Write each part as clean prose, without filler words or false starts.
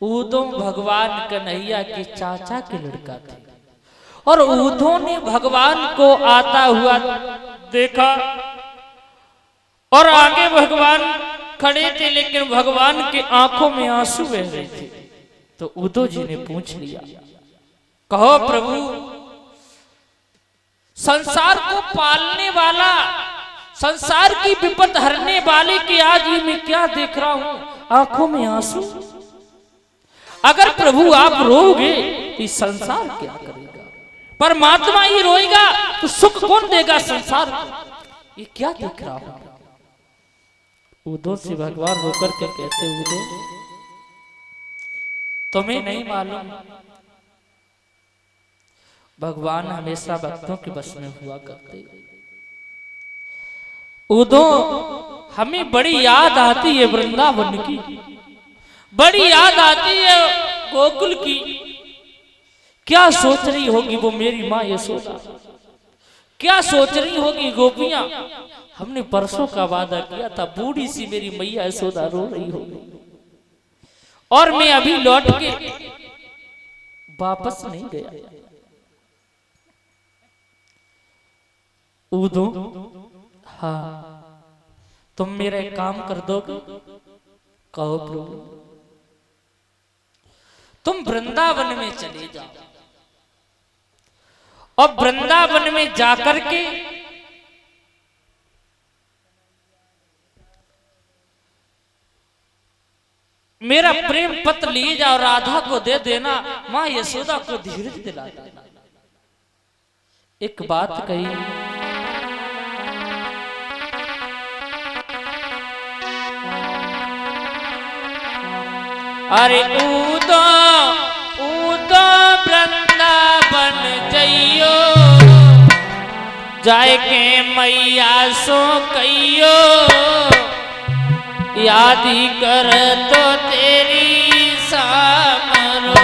उदो भगवान कन्हैया के चाचा के लड़का थे और उदो ने भगवान को आता हुआ देखा और आगे भगवान खड़े थे, लेकिन भगवान के आंखों में आंसू बह रहे थे। तो उदो जी ने पूछ लिया, कहो प्रभु, संसार को पालने वाला, संसार की विपत हरने वाले की आज ये मैं क्या देख रहा हूं, आंखों में आंसू। अगर प्रभु आप रोओगे तो इस संसार क्या करेगा, परमात्मा ही रोएगा तो सुख कौन देगा संसार को, ये क्या देख रहा हूं। उदो से भगवान होकर के कहते, उदो तुम्हें नहीं मालूम, भगवान हमेशा भक्तों के बस में हुआ करते। उदो हमें बड़ी याद आती है वृंदावन की, बड़ी याद आती है गोकुल की। क्या सोच रही होगी वो मेरी माँ यशोदा, क्या सोच रही होगी गोपियां। हमने परसों का वादा किया था, बूढ़ी सी मेरी मैया यशोदा रो रही होगी और मैं अभी लौट के वापस नहीं गया। उदो, हाँ तुम मेरा एक काम कर दोगे, कहो प्रभु। तुम वृंदावन में चले जाओ और वृंदावन में जाकर के मेरा प्रेम पत्र ले जाओ, राधा को दे देना, मां यशोदा को धीरज दिला देना। एक बात कही, अरे उदो उदो वृंदावन जइयो, जाए के मैया सो कहियो, यादी कर तो तेरी सामरो।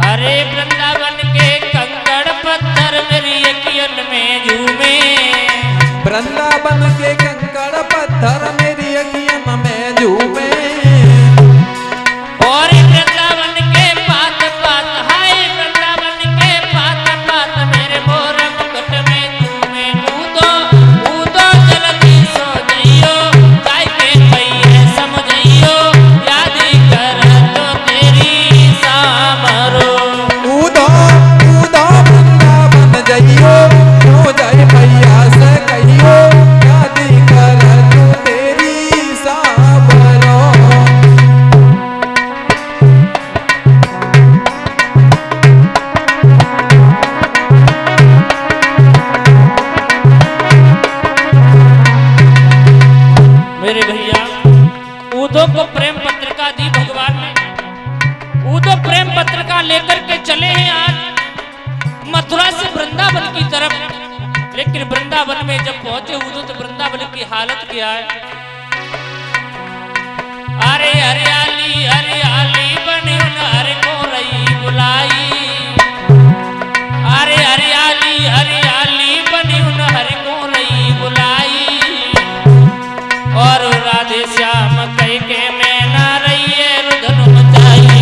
अरे वृंदावन के कंकड़ पत्थर मेरी अखियन में झूमे, वृंदावन के कंकड़ पत्थर मेरी अखियन में झूमे, और वृंदावन के पात पात, हाय वृंदावन के पात पात मेरे मोर मुकुट में झूमे। उदो उदो जल्दी सो जइयो, जाय के मैया समझइयो, याद कर तो तेरी सामरो। उदो उदो वृंदावन जइयो, हो जाए मैया से कहियो, याद कर तू तेरी सामरो। मेरे भैया, उदो को प्रेम पत्रिका दी भगवान ने, उदो प्रेम पत्रिका लेकर के चले हैं आज मथुरा से वृंदावन की तरफ। लेकिन वृंदावन में जब पहुंचे उदो तो वृंदावन की हालत क्या है, अरे हरियाली हरियाली बनी हर को रही बुलाई, अरे हरियाली हरियाली बनी हर को रही बुलाई, और राधे श्याम कह के मैं ना रही है रुदन मचाई।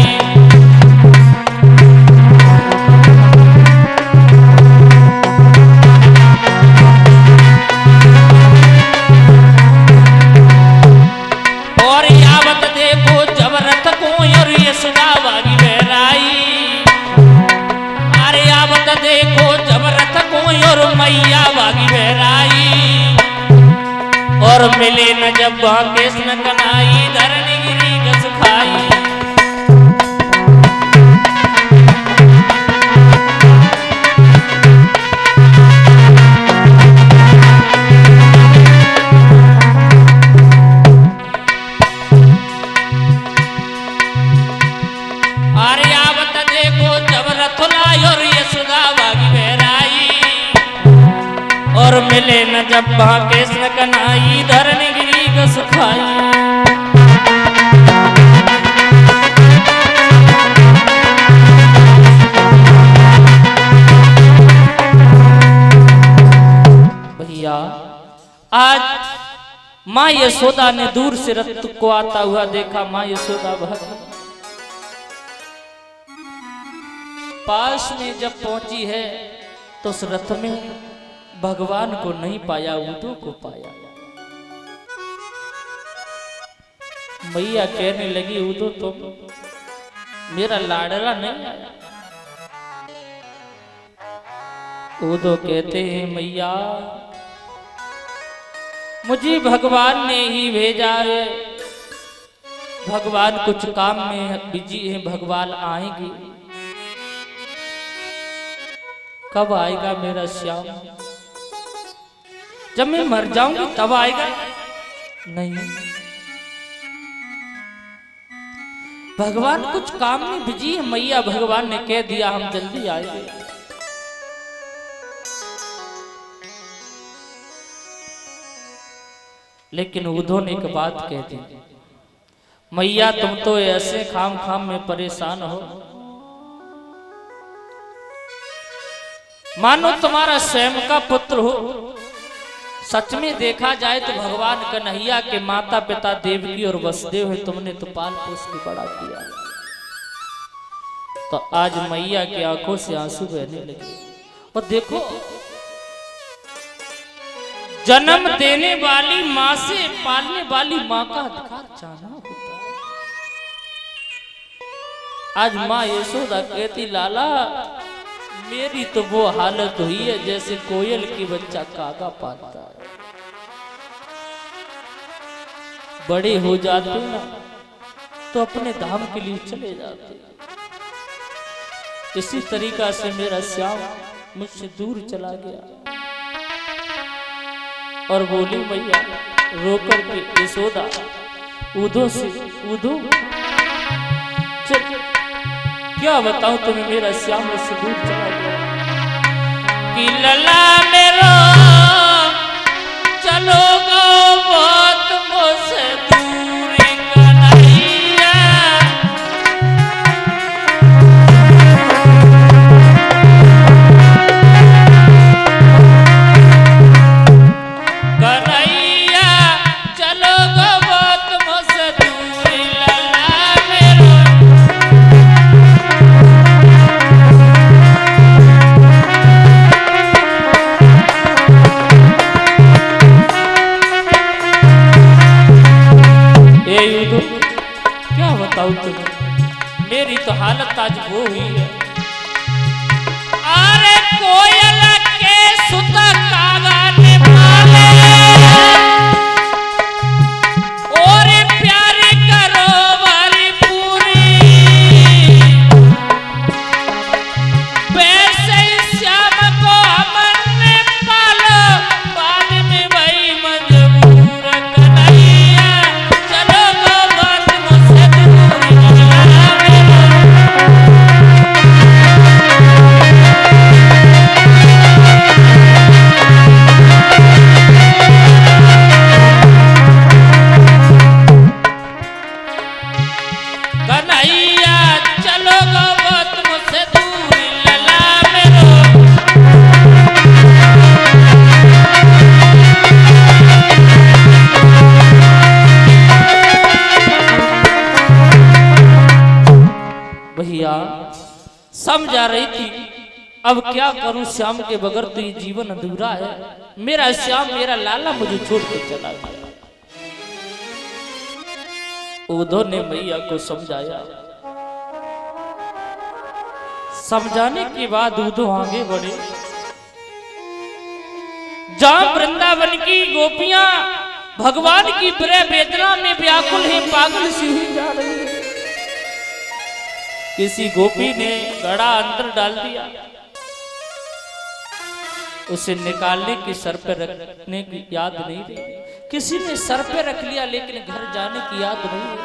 और यावत देखो जब रथ को और यशोदा वागी बहराई, अरे यावत देखो जब रथ को और मैया वागी बहराई, और मिले न जब कृष्ण कनाई, धरणी गिरी गस खाई। न जब कृष्ण कन्हई धरन गिरी को सुखाई। भैया आज माँ यशोदा ने दूर से रथ को आता हुआ देखा। माँ यशोदा बहुत पास में जब पहुंची है तो उस रथ में भगवान को नहीं पाया, उद्धव को पाया। मैया कहने लगी उद्धव तुम मेरा लाडला नहीं आया। उद्धव कहते हैं मैया मुझे भगवान ने ही भेजा है, भगवान कुछ काम में बिजी है, भगवान आएंगे। कब आएगा मेरा श्याम? जब मैं मर जाऊंगी तब आएगा? नहीं, भगवान कुछ काम में बिजी है मैया, भगवान ने कह दिया हम जल्दी आएंगे। लेकिन उद्धव ने एक बात कह दी, मैया तुम तो ऐसे खाम खाम में परेशान हो, मानो तुम्हारा स्वयं का पुत्र हो। सच में देखा जाए तो भगवान कन्हैया के माता पिता देवकी और वसुदेव है, तुमने तो पाल पोस के बड़ा किया। तो आज मैया की आंखों से आंसू बहने लगे। और देखो जन्म देने वाली माँ से पालने वाली माँ का अधिकार जाना होता है। आज माँ यशोदा कहती लाला मेरी तो वो हालत हुई है जैसे कोयल की बच्चा कागा पालता है। बड़े हो जाते ना तो अपने धाम के लिए चले जाते। इसी तरीका से मेरा श्याम मुझसे दूर चला गया। और बोली मैया रोकर के यशोदा उद्धव से, उद्धव चल क्या बताऊं तुम्हें, मेरा श्याम मुझसे दूर चला गया। कि लला मेरो चलो गो बहुत मुझसे दूर कन्हैया। कन्हैया चलो गो बहुत मुझसे दूर लला मेरो। क्या बताऊं तुम्हें, मेरी तो हालत आज वो हुई है। अरे कोयल के सुत कागा ने पाले और प्यार करो बारी पूरी। वैसे श्याम को हमने पालो बाद में वही मजबूर कन्हैया। चलो गो बात मुझसे दूर कन्हैया। चलो गो बात मुझसे दूर लला मेरो। भैया समझा रही थी अब क्या करूं, श्याम के बगैर तो ये जीवन अधूरा है। मेरा श्याम मेरा लाला मुझे छोड़ के चला गया। उद्धव ने मैया को समझाया। समझाने के बाद उद्धव आगे बढ़े। जहां वृंदावन की गोपियां भगवान की प्रिय वेदना में व्याकुल है, पागल सी हुई जा रही है। किसी गोपी ने घड़ा अंदर डाल दिया, उसे निकालने की सर पे रखने की याद नहीं रही। किसी ने सर पे रख लिया लेकिन घर जाने की याद नहीं है।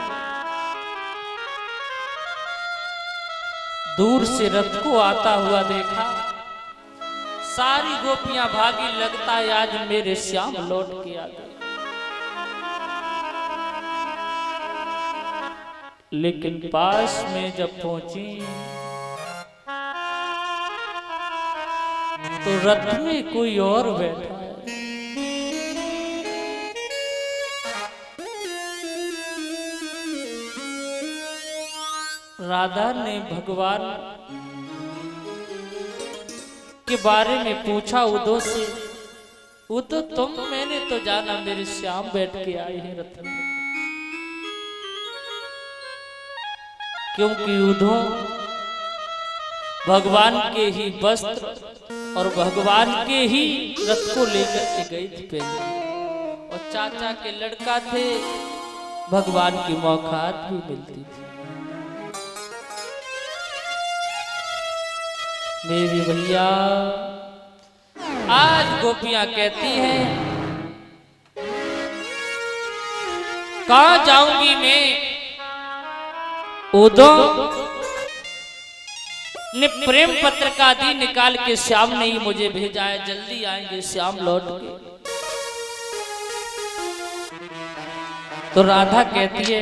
दूर से रथ को आता हुआ देखा, सारी गोपियां भागी, लगता है आज मेरे श्याम लौट के आ गए। लेकिन पास में जब पहुंची तो रथ में कोई और बैठा है। राधा ने भगवान के बारे में पूछा उद्धव से, उद्धव तुम, मैंने तो जाना मेरे श्याम बैठ के आए हैं रथ में, क्योंकि उद्धव भगवान के ही वस्त्र और भगवान के ही रथ को लेकर के गए थे पहले, और चाचा के लड़का थे, भगवान की मौकात भी मिलती थी। मेरी भैया आज गोपियां कहती हैं कहां जाऊंगी मैं, उद्धव ने प्रेम पत्र का दी निकाल के श्याम ने ही मुझे भेजा है, जल्दी आएंगे श्याम लौट के। तो राधा कहती है